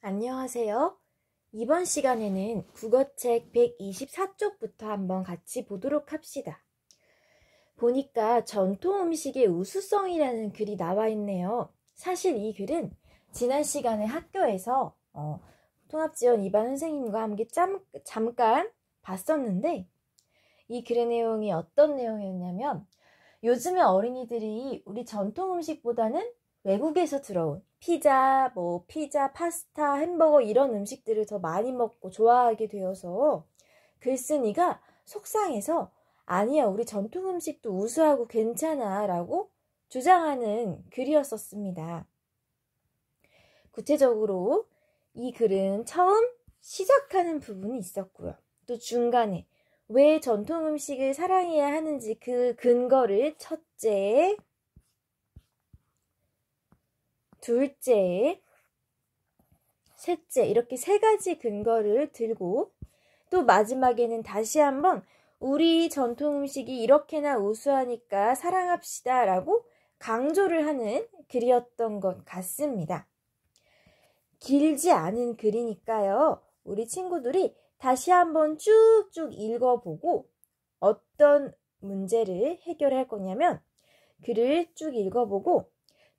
안녕하세요. 이번 시간에는 국어책 124쪽부터 한번 같이 보도록 합시다. 보니까 전통 음식의 우수성이라는 글이 나와 있네요. 사실 이 글은 지난 시간에 학교에서 통합지원 2반 선생님과 함께 잠깐 봤었는데 이 글의 내용이 어떤 내용이었냐면 요즘에 어린이들이 우리 전통 음식보다는 외국에서 들어온 피자, 파스타, 햄버거 이런 음식들을 더 많이 먹고 좋아하게 되어서 글쓴이가 속상해서 아니야, 우리 전통 음식도 우수하고 괜찮아 라고 주장하는 글이었었습니다. 구체적으로 이 글은 처음 시작하는 부분이 있었고요. 또 중간에 왜 전통 음식을 사랑해야 하는지 그 근거를 첫째, 둘째, 셋째 이렇게 세 가지 근거를 들고 또 마지막에는 다시 한번 우리 전통 음식이 이렇게나 우수하니까 사랑합시다 라고 강조를 하는 글이었던 것 같습니다. 길지 않은 글이니까요. 우리 친구들이 다시 한번 쭉쭉 읽어보고 어떤 문제를 해결할 거냐면 글을 쭉 읽어보고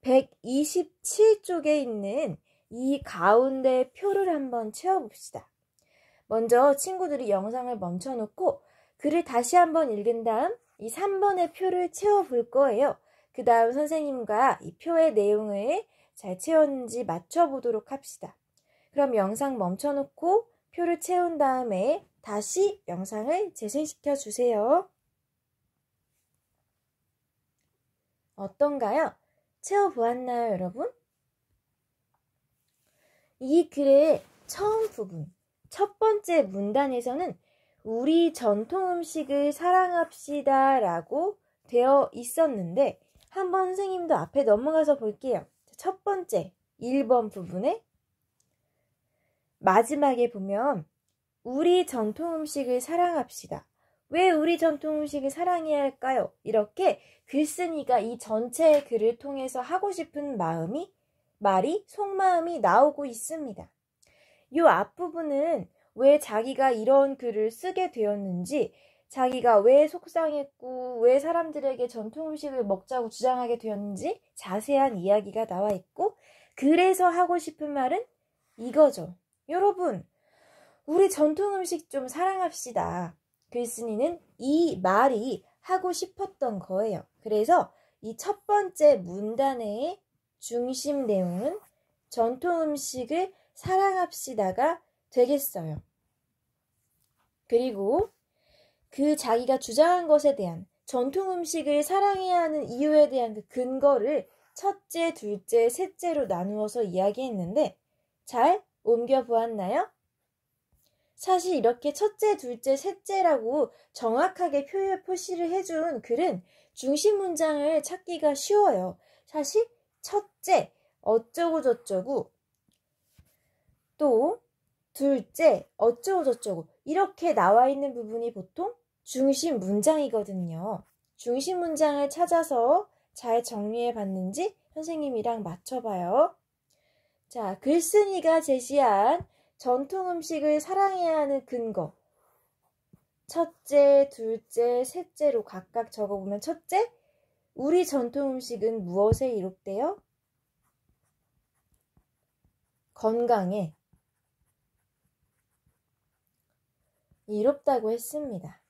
127쪽에 있는 이 가운데 표를 한번 채워봅시다. 먼저 친구들이 영상을 멈춰놓고 글을 다시 한번 읽은 다음 이 3번의 표를 채워볼 거예요. 그 다음 선생님과 이 표의 내용을 잘 채웠는지 맞춰보도록 합시다. 그럼 영상 멈춰놓고 표를 채운 다음에 다시 영상을 재생시켜 주세요. 어떤가요? 채워보았나요, 여러분? 이 글의 처음 부분, 첫 번째 문단에서는 우리 전통 음식을 사랑합시다 라고 되어 있었는데 한번 선생님도 앞에 넘어가서 볼게요. 첫 번째 1번 부분에 마지막에 보면 우리 전통 음식을 사랑합시다. 왜 우리 전통 음식을 사랑해야 할까요? 이렇게 글쓴이가 이 전체의 글을 통해서 하고 싶은 말이 속마음이 나오고 있습니다. 이 앞부분은 왜 자기가 이런 글을 쓰게 되었는지, 자기가 왜 속상했고 왜 사람들에게 전통 음식을 먹자고 주장하게 되었는지 자세한 이야기가 나와 있고, 그래서 하고 싶은 말은 이거죠. 여러분, 우리 전통 음식 좀 사랑합시다. 글쓴이는 이 말이 하고 싶었던 거예요. 그래서 이 첫 번째 문단의 중심 내용은 전통 음식을 사랑합시다가 되겠어요. 그리고 그 자기가 주장한 것에 대한 전통 음식을 사랑해야 하는 이유에 대한 그 근거를 첫째, 둘째, 셋째로 나누어서 이야기했는데 잘 옮겨보았나요? 사실 이렇게 첫째, 둘째, 셋째라고 정확하게 표시를 해준 글은 중심 문장을 찾기가 쉬워요. 사실 첫째, 어쩌고 저쩌고, 또 둘째, 어쩌고 저쩌고 이렇게 나와 있는 부분이 보통 중심 문장이거든요. 중심 문장을 찾아서 잘 정리해 봤는지 선생님이랑 맞춰봐요. 자, 글쓴이가 제시한 전통 음식을 사랑해야 하는 근거. 첫째, 둘째, 셋째로 각각 적어보면 첫째, 우리 전통 음식은 무엇에 이롭대요? 건강에 이롭다고 했습니다.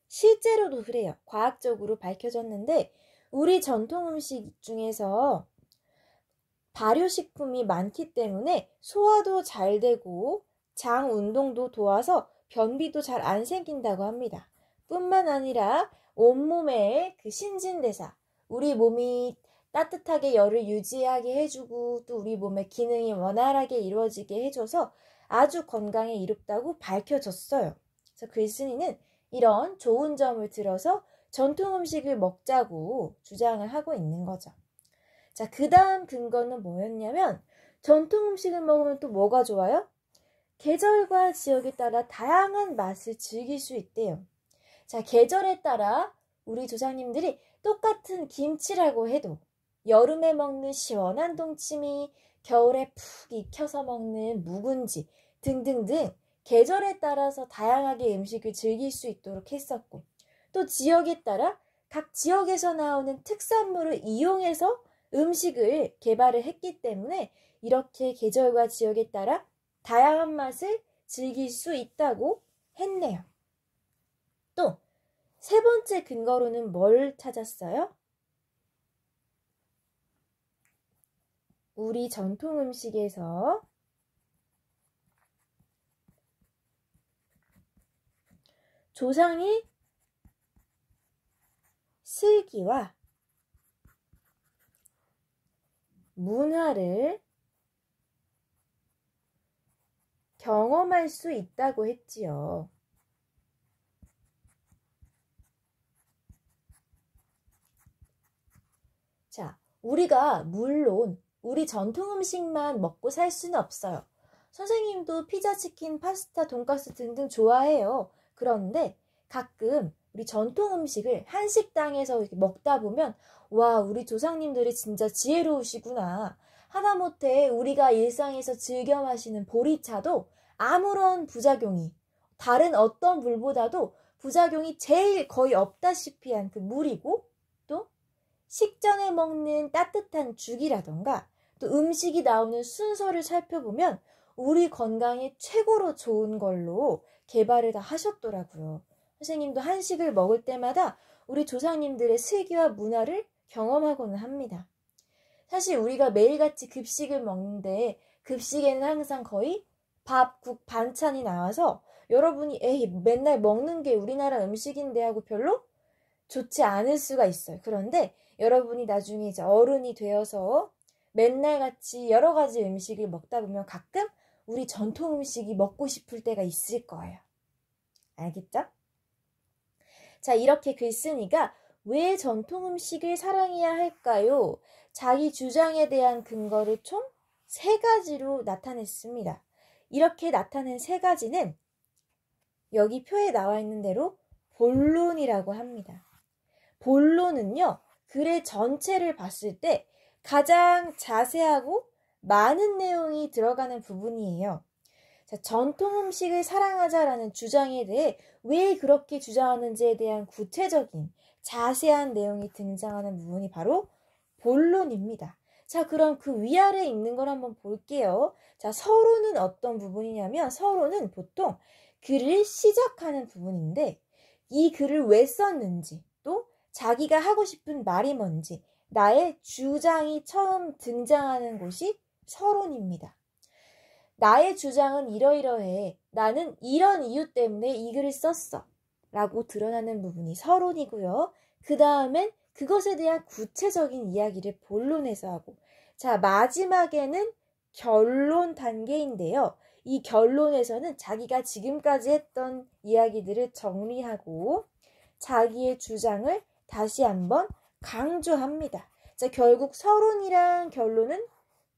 실제로도 그래요. 과학적으로 밝혀졌는데 우리 전통 음식 중에서 발효식품이 많기 때문에 소화도 잘 되고 장 운동도 도와서 변비도 잘 안 생긴다고 합니다. 뿐만 아니라 온몸의 그 신진대사, 우리 몸이 따뜻하게 열을 유지하게 해주고 또 우리 몸의 기능이 원활하게 이루어지게 해줘서 아주 건강에 이롭다고 밝혀졌어요. 그래서 글쓴이는 이런 좋은 점을 들어서 전통 음식을 먹자고 주장을 하고 있는 거죠. 자, 그 다음 근거는 뭐였냐면 전통 음식을 먹으면 또 뭐가 좋아요? 계절과 지역에 따라 다양한 맛을 즐길 수 있대요. 자, 계절에 따라 우리 조상님들이 똑같은 김치라고 해도 여름에 먹는 시원한 동치미, 겨울에 푹 익혀서 먹는 묵은지 등등등 계절에 따라서 다양하게 음식을 즐길 수 있도록 했었고, 또 지역에 따라 각 지역에서 나오는 특산물을 이용해서 음식을 개발을 했기 때문에 이렇게 계절과 지역에 따라 다양한 맛을 즐길 수 있다고 했네요. 또 세 번째 근거로는 뭘 찾았어요? 우리 전통 음식에서 조상의 슬기와 문화를 경험할 수 있다고 했지요. 자, 우리가 물론 우리 전통 음식만 먹고 살 수는 없어요. 선생님도 피자, 치킨, 파스타, 돈가스 등등 좋아해요. 그런데 가끔 우리 전통 음식을 한식당에서 이렇게 먹다 보면 와, 우리 조상님들이 진짜 지혜로우시구나. 하다못해 우리가 일상에서 즐겨 마시는 보리차도 아무런 부작용이, 다른 어떤 물보다도 부작용이 제일 거의 없다시피 한 그 물이고, 또 식전에 먹는 따뜻한 죽이라던가 또 음식이 나오는 순서를 살펴보면 우리 건강에 최고로 좋은 걸로 개발을 다 하셨더라고요. 선생님도 한식을 먹을 때마다 우리 조상님들의 슬기와 문화를 경험하고는 합니다. 사실 우리가 매일같이 급식을 먹는데 급식에는 항상 거의 밥, 국, 반찬이 나와서 여러분이 에이 맨날 먹는 게 우리나라 음식인데 하고 별로 좋지 않을 수가 있어요. 그런데 여러분이 나중에 이제 어른이 되어서 맨날 같이 여러 가지 음식을 먹다 보면 가끔 우리 전통 음식이 먹고 싶을 때가 있을 거예요. 알겠죠? 자, 이렇게 글쓴이가 왜 전통 음식을 사랑해야 할까요? 자기 주장에 대한 근거를 총 3가지로 나타냈습니다. 이렇게 나타낸 3가지는 여기 표에 나와 있는 대로 본론이라고 합니다. 본론은요, 글의 전체를 봤을 때 가장 자세하고 많은 내용이 들어가는 부분이에요. 자, 전통 음식을 사랑하자라는 주장에 대해 왜 그렇게 주장하는지에 대한 구체적인 자세한 내용이 등장하는 부분이 바로 본론입니다. 자, 그럼 그 위아래에 있는 걸 한번 볼게요. 자, 서론은 어떤 부분이냐면 서론은 보통 글을 시작하는 부분인데 이 글을 왜 썼는지, 또 자기가 하고 싶은 말이 뭔지, 나의 주장이 처음 등장하는 곳이 서론입니다. 나의 주장은 이러이러해. 나는 이런 이유 때문에 이 글을 썼어. 라고 드러나는 부분이 서론이고요. 그 다음엔 그것에 대한 구체적인 이야기를 본론에서 하고, 자, 마지막에는 결론 단계인데요. 이 결론에서는 자기가 지금까지 했던 이야기들을 정리하고 자기의 주장을 다시 한번 강조합니다. 자, 결국 서론이랑 결론은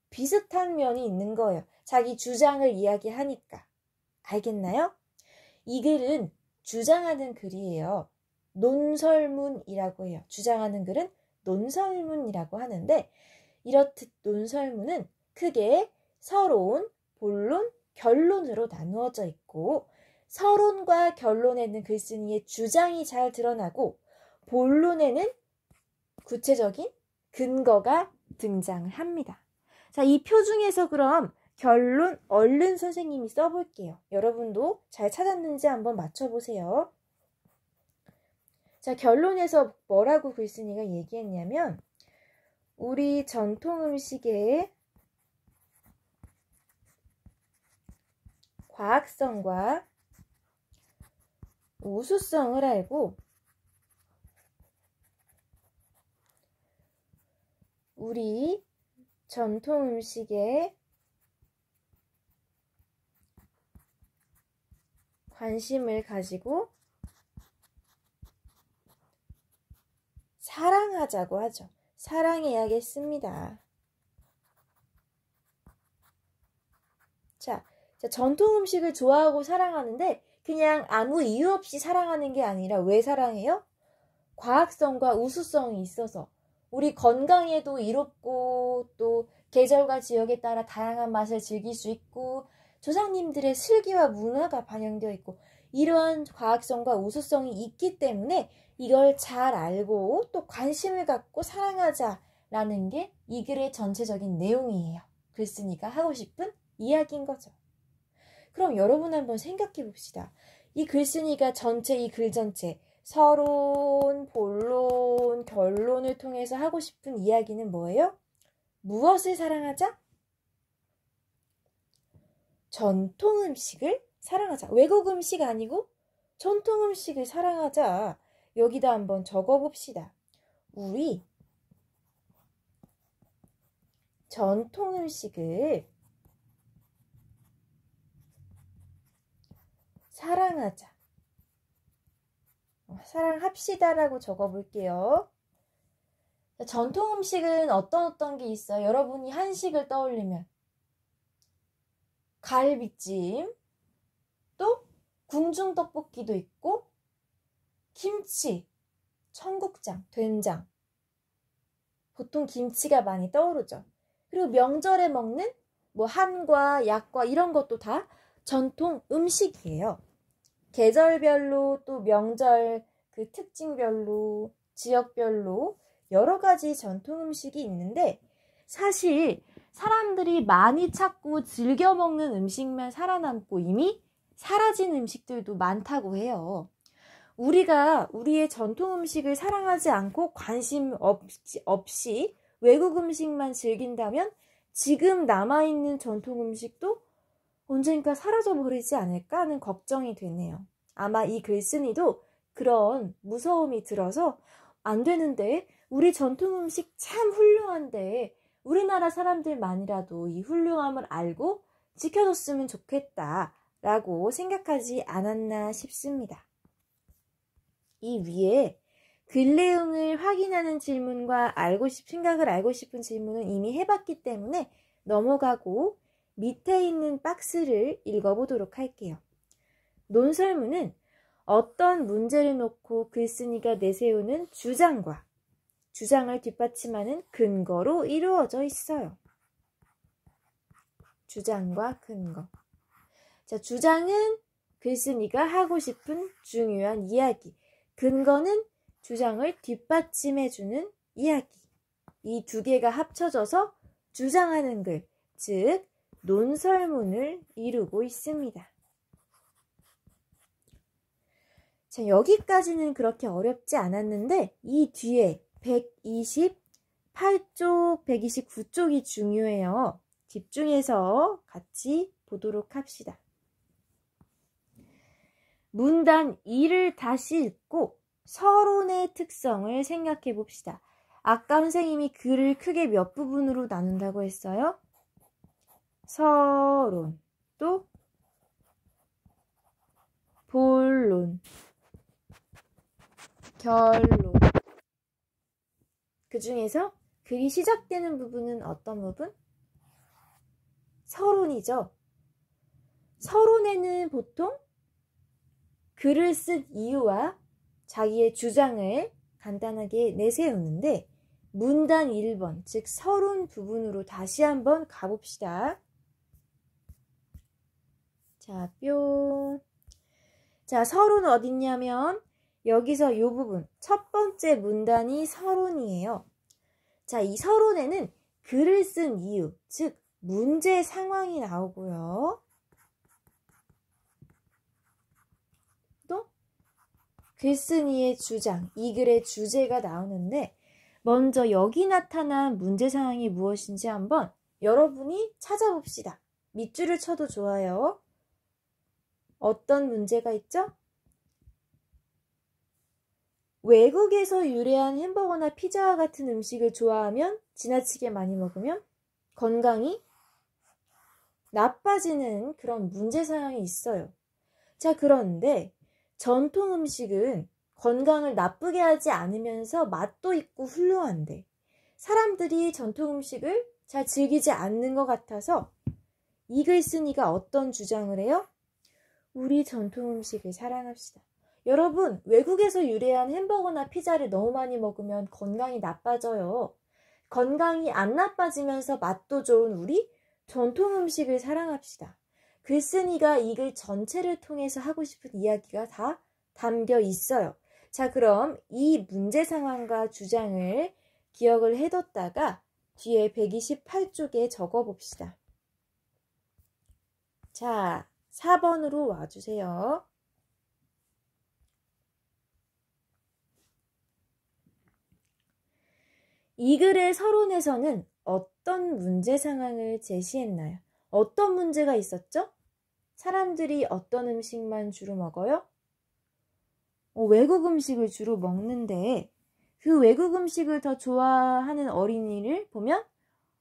비슷한 면이 있는 거예요. 자기 주장을 이야기하니까. 알겠나요? 이 글은 주장하는 글이에요. 논설문이라고 해요. 주장하는 글은 논설문이라고 하는데 이렇듯 논설문은 크게 서론, 본론, 결론으로 나누어져 있고 서론과 결론에는 글쓴이의 주장이 잘 드러나고 본론에는 구체적인 근거가 등장을 합니다. 자, 이 표 중에서 그럼 결론 얼른 선생님이 써볼게요. 여러분도 잘 찾았는지 한번 맞춰보세요. 자, 결론에서 뭐라고 글쓴이가 얘기했냐면 우리 전통 음식의 과학성과 우수성을 알고 우리 전통 음식에 관심을 가지고 사랑하자고 하죠. 사랑해야겠습니다. 자, 전통 음식을 좋아하고 사랑하는데 그냥 아무 이유 없이 사랑하는 게 아니라 왜 사랑해요? 과학성과 우수성이 있어서 우리 건강에도 이롭고 또 계절과 지역에 따라 다양한 맛을 즐길 수 있고 조상님들의 슬기와 문화가 반영되어 있고 이러한 과학성과 우수성이 있기 때문에 이걸 잘 알고 또 관심을 갖고 사랑하자라는 게 이 글의 전체적인 내용이에요. 글쓴이가 하고 싶은 이야기인 거죠. 그럼 여러분 한번 생각해 봅시다. 이 글쓴이가 이 글 전체 서론, 본론, 결론을 통해서 하고 싶은 이야기는 뭐예요? 무엇을 사랑하자? 전통 음식을 사랑하자. 외국 음식 아니고 전통 음식을 사랑하자. 여기다 한번 적어봅시다. 우리 전통 음식을 사랑하자. 사랑합시다라고 적어볼게요. 전통 음식은 어떤 게 있어요? 여러분이 한식을 떠올리면 갈비찜, 또 궁중떡볶이도 있고 김치, 청국장, 된장. 보통 김치가 많이 떠오르죠. 그리고 명절에 먹는 뭐 한과, 약과 이런 것도 다 전통 음식이에요. 계절별로 또 명절 그 특징별로 지역별로 여러 가지 전통 음식이 있는데 사실 사람들이 많이 찾고 즐겨 먹는 음식만 살아남고 이미 사라진 음식들도 많다고 해요. 우리가 우리의 전통 음식을 사랑하지 않고 관심 없이 외국 음식만 즐긴다면 지금 남아있는 전통 음식도 언젠가 사라져버리지 않을까 하는 걱정이 되네요. 아마 이 글쓴이도 그런 무서움이 들어서 안 되는데 우리 전통 음식 참 훌륭한데 우리나라 사람들만이라도 이 훌륭함을 알고 지켜줬으면 좋겠다라고 생각하지 않았나 싶습니다. 이 위에 글 내용을 확인하는 질문과 생각을 알고 싶은 질문은 이미 해봤기 때문에 넘어가고 밑에 있는 박스를 읽어보도록 할게요. 논설문은 어떤 문제를 놓고 글쓴이가 내세우는 주장과 주장을 뒷받침하는 근거로 이루어져 있어요. 주장과 근거. 자, 주장은 글쓴이가 하고 싶은 중요한 이야기. 근거는 주장을 뒷받침해주는 이야기. 이 두 개가 합쳐져서 주장하는 글, 즉 논설문을 이루고 있습니다. 자, 여기까지는 그렇게 어렵지 않았는데 이 뒤에 128쪽, 129쪽이 중요해요. 집중해서 같이 보도록 합시다. 문단 2를 다시 읽고 서론의 특성을 생각해 봅시다. 아까 선생님이 글을 크게 몇 부분으로 나눈다고 했어요? 서론, 또 본론, 결론. 그 중에서 글이 시작되는 부분은 어떤 부분? 서론이죠. 서론에는 보통 글을 쓴 이유와 자기의 주장을 간단하게 내세우는데 문단 1번, 즉 서론 부분으로 다시 한번 가봅시다. 자, 뿅. 자, 서론은 어딨냐면 여기서 이 부분, 첫 번째 문단이 서론이에요. 자, 이 서론에는 글을 쓴 이유, 즉 문제 상황이 나오고요. 또 글쓴이의 주장, 이 글의 주제가 나오는데 먼저 여기 나타난 문제 상황이 무엇인지 한번 여러분이 찾아봅시다. 밑줄을 쳐도 좋아요. 어떤 문제가 있죠? 외국에서 유래한 햄버거나 피자와 같은 음식을 좋아하면 지나치게 많이 먹으면 건강이 나빠지는 그런 문제 상황이 있어요. 자, 그런데 전통 음식은 건강을 나쁘게 하지 않으면서 맛도 있고 훌륭한데 사람들이 전통 음식을 잘 즐기지 않는 것 같아서 이 글쓴이가 어떤 주장을 해요? 우리 전통 음식을 사랑합시다. 여러분, 외국에서 유래한 햄버거나 피자를 너무 많이 먹으면 건강이 나빠져요. 건강이 안 나빠지면서 맛도 좋은 우리 전통 음식을 사랑합시다. 글쓴이가 이 글 전체를 통해서 하고 싶은 이야기가 다 담겨 있어요. 자, 그럼 이 문제 상황과 주장을 기억을 해뒀다가 뒤에 128쪽에 적어봅시다. 자, 4번으로 와주세요. 이 글의 서론에서는 어떤 문제 상황을 제시했나요? 어떤 문제가 있었죠? 사람들이 어떤 음식만 주로 먹어요? 외국 음식을 주로 먹는데 그 외국 음식을 더 좋아하는 어린이를 보면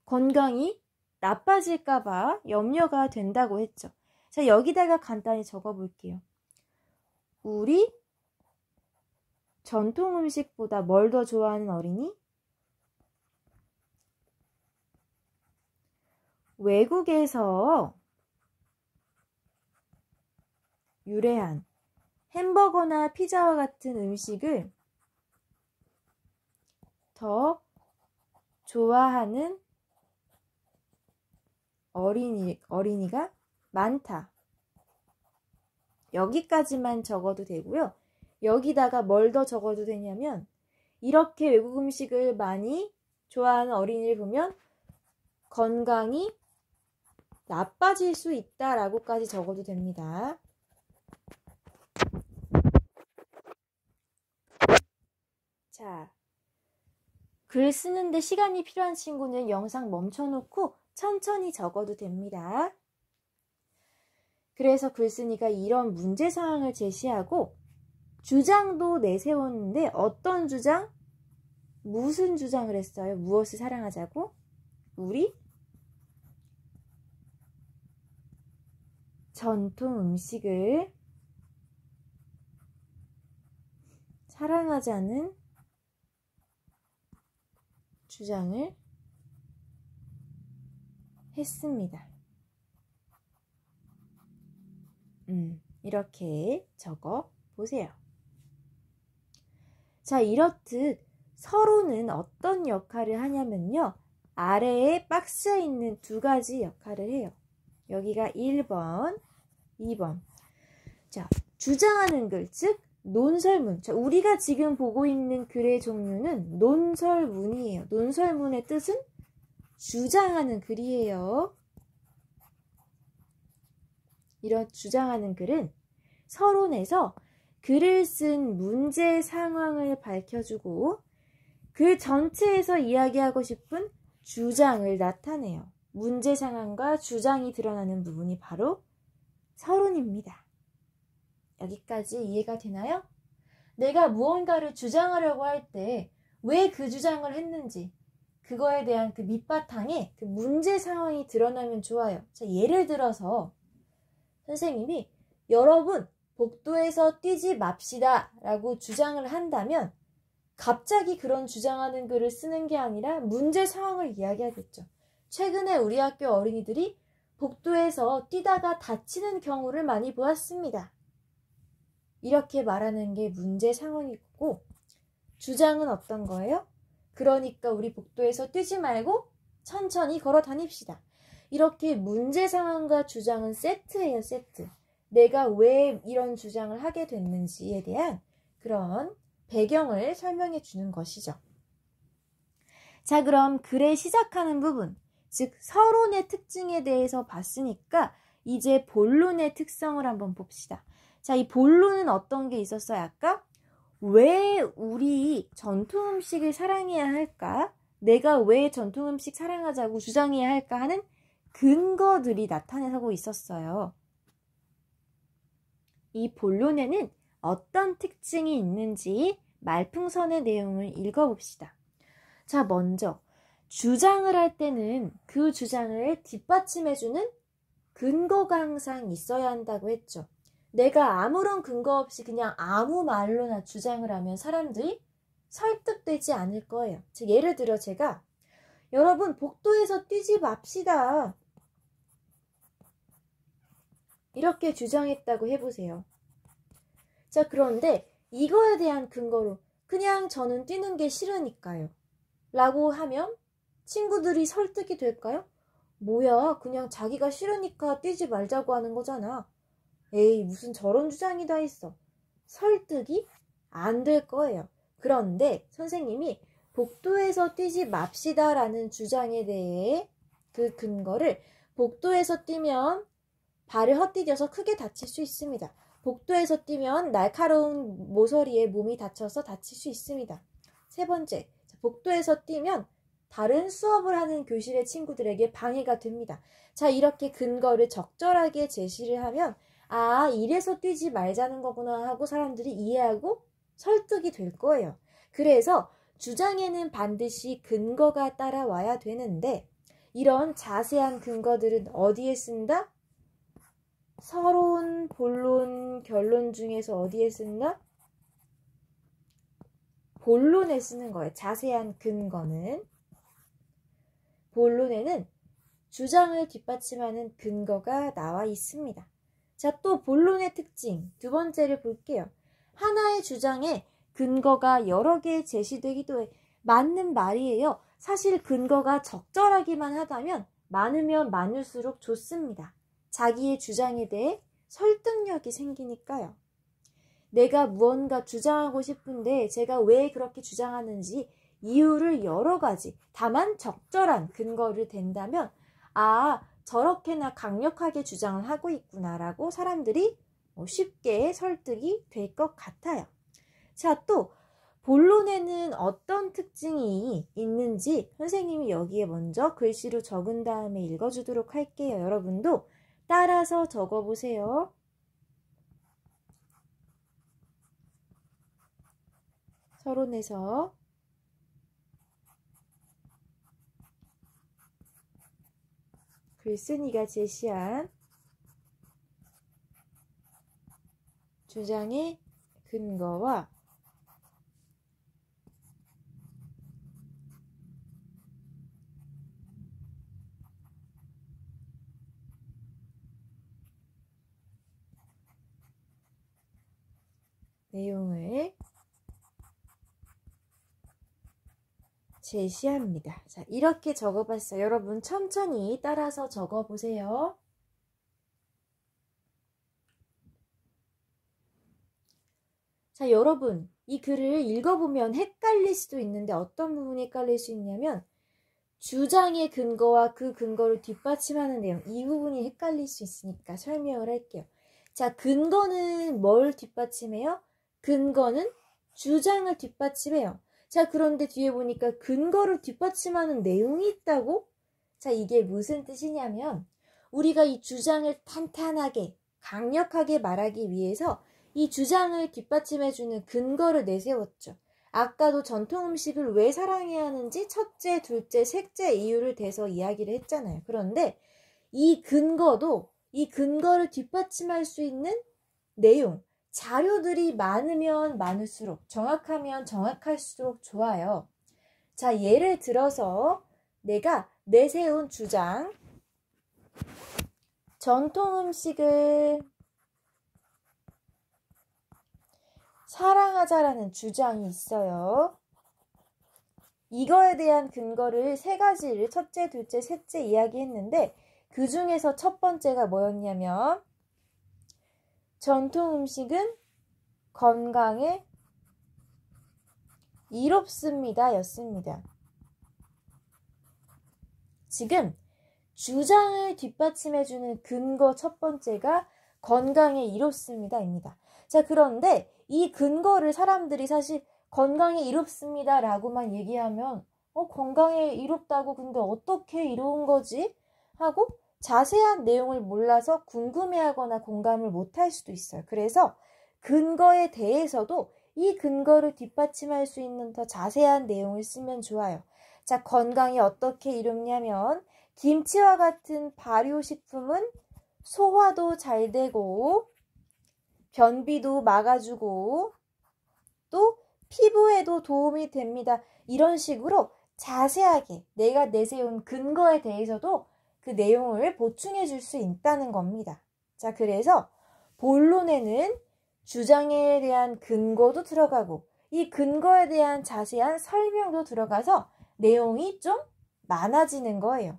건강이 나빠질까봐 염려가 된다고 했죠. 자, 여기다가 간단히 적어볼게요. 우리 전통 음식보다 뭘 더 좋아하는 어린이? 외국에서 유래한 햄버거나 피자와 같은 음식을 더 좋아하는 어린이가 많다. 여기까지만 적어도 되고요. 여기다가 뭘 더 적어도 되냐면 이렇게 외국 음식을 많이 좋아하는 어린이를 보면 건강이 나빠질 수 있다라고까지 적어도 됩니다. 자, 글 쓰는데 시간이 필요한 친구는 영상 멈춰놓고 천천히 적어도 됩니다. 그래서 글쓴이가 이런 문제 상황을 제시하고 주장도 내세웠는데 어떤 주장? 무슨 주장을 했어요? 무엇을 사랑하자고? 우리 전통 음식을 사랑하자는 주장을 했습니다. 이렇게 적어 보세요. 자, 이렇듯 서론은 어떤 역할을 하냐면요. 아래에 박스에 있는 두 가지 역할을 해요. 여기가 1번, 2번. 자, 주장하는 글, 즉 논설문. 자, 우리가 지금 보고 있는 글의 종류는 논설문이에요. 논설문의 뜻은 주장하는 글이에요. 이런 주장하는 글은 서론에서 글을 쓴 문제 상황을 밝혀주고 글 전체에서 이야기하고 싶은 주장을 나타내요. 문제 상황과 주장이 드러나는 부분이 바로 서론입니다. 여기까지 이해가 되나요? 내가 무언가를 주장하려고 할 때 왜 그 주장을 했는지 그거에 대한 그 밑바탕에 그 문제 상황이 드러나면 좋아요. 자, 예를 들어서 선생님이 여러분 복도에서 뛰지 맙시다 라고 주장을 한다면 갑자기 그런 주장하는 글을 쓰는 게 아니라 문제 상황을 이야기하겠죠. 최근에 우리 학교 어린이들이 복도에서 뛰다가 다치는 경우를 많이 보았습니다. 이렇게 말하는 게 문제 상황이고 주장은 어떤 거예요? 그러니까 우리 복도에서 뛰지 말고 천천히 걸어 다닙시다. 이렇게 문제 상황과 주장은 세트예요, 세트. 내가 왜 이런 주장을 하게 됐는지에 대한 그런 배경을 설명해 주는 것이죠. 자, 그럼 글의 시작하는 부분, 즉 서론의 특징에 대해서 봤으니까 이제 본론의 특성을 한번 봅시다. 자, 이 본론은 어떤 게 있었어요? 아까 왜 우리 전통 음식을 사랑해야 할까? 내가 왜 전통 음식 사랑하자고 주장해야 할까 하는 근거들이 나타나고 있었어요. 이 본론에는 어떤 특징이 있는지 말풍선의 내용을 읽어봅시다. 자, 먼저 주장을 할 때는 그 주장을 뒷받침해주는 근거가 항상 있어야 한다고 했죠. 내가 아무런 근거 없이 그냥 아무 말로나 주장을 하면 사람들이 설득되지 않을 거예요. 즉, 예를 들어 제가 여러분 복도에서 뛰지 맙시다 이렇게 주장했다고 해보세요. 자, 그런데 이거에 대한 근거로 그냥 저는 뛰는 게 싫으니까요 라고 하면 친구들이 설득이 될까요? 뭐야, 그냥 자기가 싫으니까 뛰지 말자고 하는 거잖아. 에이, 무슨 저런 주장이 다 있어. 설득이 안 될 거예요. 그런데 선생님이 복도에서 뛰지 맙시다 라는 주장에 대해 그 근거를 복도에서 뛰면 발을 헛디뎌서 크게 다칠 수 있습니다. 복도에서 뛰면 날카로운 모서리에 몸이 다쳐서 다칠 수 있습니다. 세 번째, 복도에서 뛰면 다른 수업을 하는 교실의 친구들에게 방해가 됩니다. 자, 이렇게 근거를 적절하게 제시를 하면 아, 이래서 뛰지 말자는 거구나 하고 사람들이 이해하고 설득이 될 거예요. 그래서 주장에는 반드시 근거가 따라와야 되는데 이런 자세한 근거들은 어디에 쓴다? 서론, 본론, 결론 중에서 어디에 쓴다? 본론에 쓰는 거예요. 자세한 근거는. 본론에는 주장을 뒷받침하는 근거가 나와 있습니다. 자, 또 본론의 특징 두 번째를 볼게요. 하나의 주장에 근거가 여러 개 제시되기도 해. 맞는 말이에요. 사실 근거가 적절하기만 하다면 많으면 많을수록 좋습니다. 자기의 주장에 대해 설득력이 생기니까요. 내가 무언가 주장하고 싶은데 제가 왜 그렇게 주장하는지 이유를 여러 가지, 다만 적절한 근거를 댄다면 아, 저렇게나 강력하게 주장을 하고 있구나라고 사람들이 쉽게 설득이 될 것 같아요. 자, 또 본론에는 어떤 특징이 있는지 선생님이 여기에 먼저 글씨로 적은 다음에 읽어주도록 할게요. 여러분도 따라서 적어보세요. 서론에서 글쓴이가 제시한 주장의 근거와 내용을 제시합니다. 자, 이렇게 적어봤어요. 여러분 천천히 따라서 적어보세요. 자, 여러분 이 글을 읽어보면 헷갈릴 수도 있는데 어떤 부분이 헷갈릴 수 있냐면 주장의 근거와 그 근거를 뒷받침하는 내용, 이 부분이 헷갈릴 수 있으니까 설명을 할게요. 자, 근거는 뭘 뒷받침해요? 근거는 주장을 뒷받침해요. 자, 그런데 뒤에 보니까 근거를 뒷받침하는 내용이 있다고? 자, 이게 무슨 뜻이냐면 우리가 이 주장을 탄탄하게 강력하게 말하기 위해서 이 주장을 뒷받침해주는 근거를 내세웠죠. 아까도 전통 음식을 왜 사랑해야 하는지 첫째, 둘째, 셋째 이유를 대서 이야기를 했잖아요. 그런데 이 근거도 이 근거를 뒷받침할 수 있는 내용, 자료들이 많으면 많을수록, 정확하면 정확할수록 좋아요. 자, 예를 들어서 내가 내세운 주장, 전통 음식을 사랑하자라는 주장이 있어요. 이거에 대한 근거를 세 가지를 첫째, 둘째, 셋째 이야기했는데 그 중에서 첫 번째가 뭐였냐면 전통 음식은 건강에 이롭습니다 였습니다. 지금 주장을 뒷받침해주는 근거 첫 번째가 건강에 이롭습니다 입니다. 자, 그런데 이 근거를 사람들이 사실 건강에 이롭습니다 라고만 얘기하면 건강에 이롭다고 근데 어떻게 이로운 거지? 하고 자세한 내용을 몰라서 궁금해하거나 공감을 못할 수도 있어요. 그래서 근거에 대해서도 이 근거를 뒷받침할 수 있는 더 자세한 내용을 쓰면 좋아요. 자, 건강이 어떻게 이롭냐면 김치와 같은 발효식품은 소화도 잘 되고 변비도 막아주고 또 피부에도 도움이 됩니다. 이런 식으로 자세하게 내가 내세운 근거에 대해서도 그 내용을 보충해 줄 수 있다는 겁니다. 자, 그래서 본론에는 주장에 대한 근거도 들어가고 이 근거에 대한 자세한 설명도 들어가서 내용이 좀 많아지는 거예요.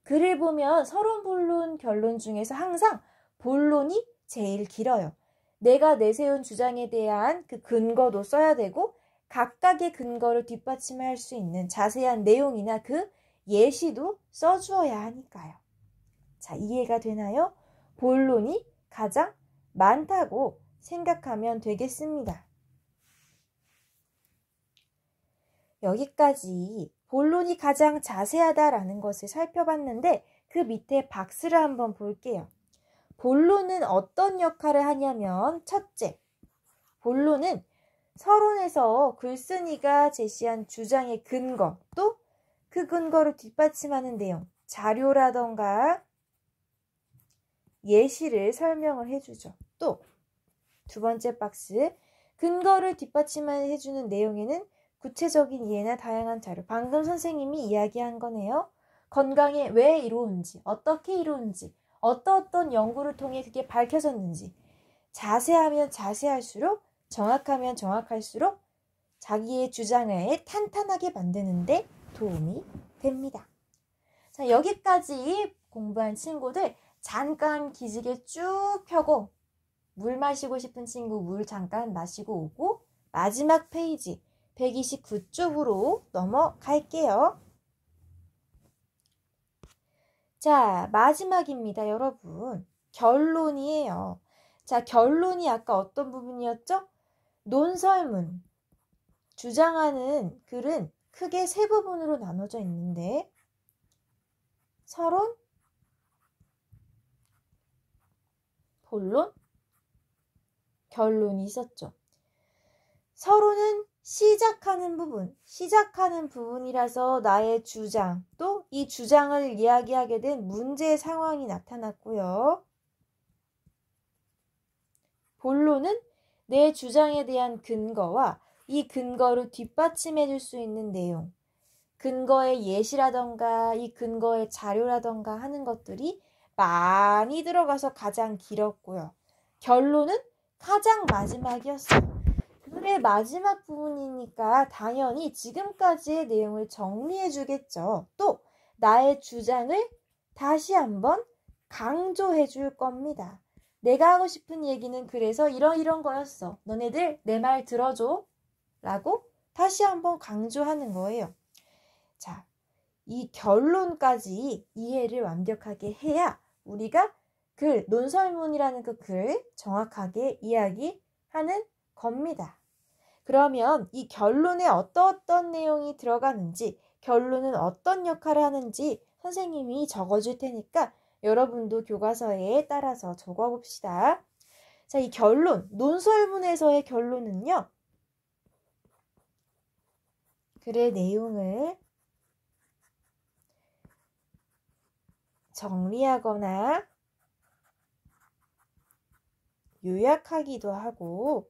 글을 보면 서론, 본론, 결론 중에서 항상 본론이 제일 길어요. 내가 내세운 주장에 대한 그 근거도 써야 되고 각각의 근거를 뒷받침할 수 있는 자세한 내용이나 그 예시도 써주어야 하니까요. 자, 이해가 되나요? 본론이 가장 많다고 생각하면 되겠습니다. 여기까지 본론이 가장 자세하다라는 것을 살펴봤는데 그 밑에 박스를 한번 볼게요. 본론은 어떤 역할을 하냐면 첫째, 본론은 서론에서 글쓴이가 제시한 주장의 근거 또 그 근거를 뒷받침하는 내용, 자료라던가 예시를 설명을 해주죠. 또 두 번째 박스, 근거를 뒷받침해주는 내용에는 구체적인 예나 다양한 자료, 방금 선생님이 이야기한 거네요. 건강에 왜 이루어진지, 어떻게 이루어진지, 어떤 연구를 통해 그게 밝혀졌는지 자세하면 자세할수록 정확하면 정확할수록 자기의 주장을 탄탄하게 만드는데 도움이 됩니다. 자, 여기까지 공부한 친구들 잠깐 기지개 쭉 펴고 물 마시고 싶은 친구 물 잠깐 마시고 오고 마지막 페이지 129쪽으로 넘어갈게요. 자, 마지막입니다, 여러분. 결론이에요. 자, 결론이 아까 어떤 부분이었죠? 논설문. 주장하는 글은 크게 세 부분으로 나눠져 있는데 서론, 본론, 결론이 있었죠. 서론은 시작하는 부분이라서 나의 주장, 또 이 주장을 이야기하게 된 문제의 상황이 나타났고요. 본론은 내 주장에 대한 근거와 이 근거를 뒷받침해 줄 수 있는 내용, 근거의 예시라던가 이 근거의 자료라던가 하는 것들이 많이 들어가서 가장 길었고요. 결론은 가장 마지막이었어요. 글의 마지막 부분이니까 당연히 지금까지의 내용을 정리해 주겠죠. 또 나의 주장을 다시 한번 강조해 줄 겁니다. 내가 하고 싶은 얘기는 그래서 이런 거였어. 너네들 내 말 들어줘. 라고 다시 한번 강조하는 거예요. 자, 이 결론까지 이해를 완벽하게 해야 우리가 글, 논설문이라는 그 글 정확하게 이야기하는 겁니다. 그러면 이 결론에 어떤 내용이 들어가는지, 결론은 어떤 역할을 하는지 선생님이 적어줄 테니까 여러분도 교과서에 따라서 적어봅시다. 자, 이 결론, 논설문에서의 결론은요. 글의 내용을 정리하거나 요약하기도 하고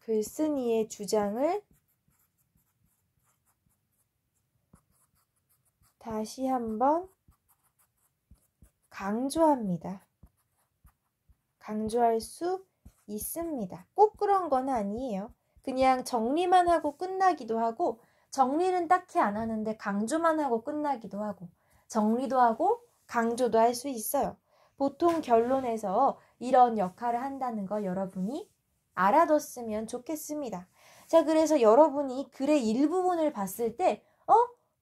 글쓴이의 주장을 다시 한번 강조합니다. 강조할 수 있습니다. 꼭 그런 건 아니에요. 그냥 정리만 하고 끝나기도 하고 정리는 딱히 안 하는데 강조만 하고 끝나기도 하고 정리도 하고 강조도 할 수 있어요. 보통 결론에서 이런 역할을 한다는 거 여러분이 알아뒀으면 좋겠습니다. 자, 그래서 여러분이 글의 일부분을 봤을 때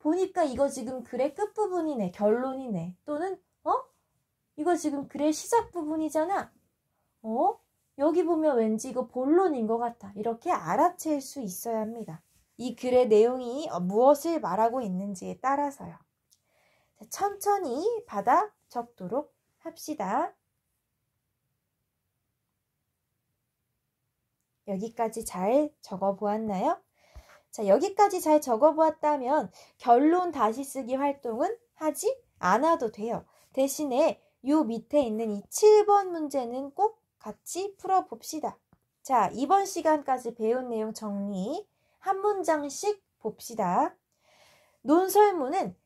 보니까 이거 지금 글의 끝부분이네, 결론이네. 또는 이거 지금 글의 시작 부분이잖아. 여기 보면 왠지 이거 본론인 것 같아. 이렇게 알아챌 수 있어야 합니다. 이 글의 내용이 무엇을 말하고 있는지에 따라서요. 자, 천천히 받아 적도록 합시다. 여기까지 잘 적어보았나요? 자, 여기까지 잘 적어보았다면 결론 다시 쓰기 활동은 하지 않아도 돼요. 대신에 요 밑에 있는 이 7번 문제는 꼭 같이 풀어봅시다. 자, 이번 시간까지 배운 내용 정리 한 문장씩 봅시다. 논설문은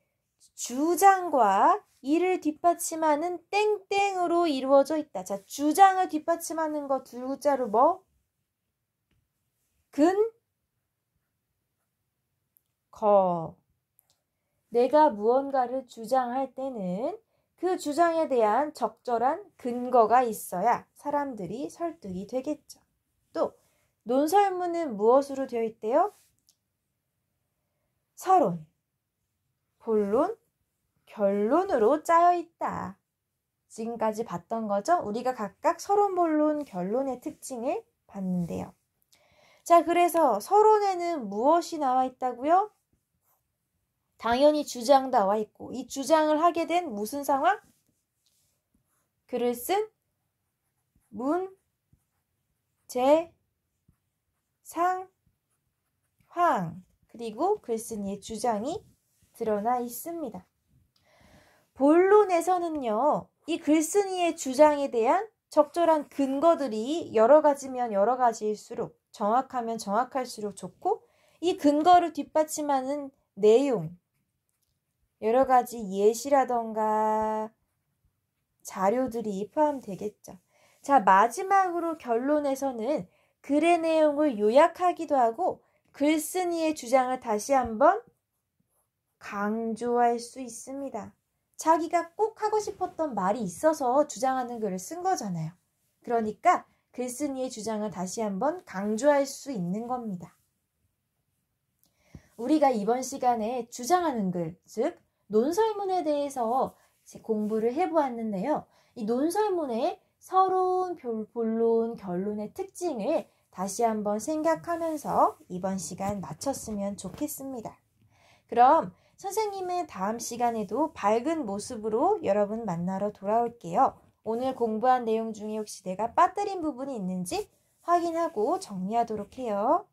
주장과 이를 뒷받침하는 땡땡으로 이루어져 있다. 자, 주장을 뒷받침하는 거 두 글자로 뭐? 거. 내가 무언가를 주장할 때는 그 주장에 대한 적절한 근거가 있어야 사람들이 설득이 되겠죠. 또 논설문은 무엇으로 되어 있대요? 서론, 본론, 결론으로 짜여 있다. 지금까지 봤던 거죠? 우리가 각각 서론, 본론, 결론의 특징을 봤는데요. 자, 그래서 서론에는 무엇이 나와 있다고요? 당연히 주장 나와 있고, 이 주장을 하게 된 무슨 상황? 글을 쓴 문, 제, 상, 황, 그리고 글쓴이의 주장이 드러나 있습니다. 본론에서는요, 이 글쓴이의 주장에 대한 적절한 근거들이 여러 가지면 여러 가지일수록, 정확하면 정확할수록 좋고, 이 근거를 뒷받침하는 내용, 여러 가지 예시라던가 자료들이 포함되겠죠. 자, 마지막으로 결론에서는 글의 내용을 요약하기도 하고 글쓴이의 주장을 다시 한번 강조할 수 있습니다. 자기가 꼭 하고 싶었던 말이 있어서 주장하는 글을 쓴 거잖아요. 그러니까 글쓴이의 주장을 다시 한번 강조할 수 있는 겁니다. 우리가 이번 시간에 주장하는 글, 즉 논설문에 대해서 공부를 해보았는데요. 이 논설문의 서론, 본론, 결론의 특징을 다시 한번 생각하면서 이번 시간 마쳤으면 좋겠습니다. 그럼 선생님은 다음 시간에도 밝은 모습으로 여러분 만나러 돌아올게요. 오늘 공부한 내용 중에 혹시 내가 빠뜨린 부분이 있는지 확인하고 정리하도록 해요.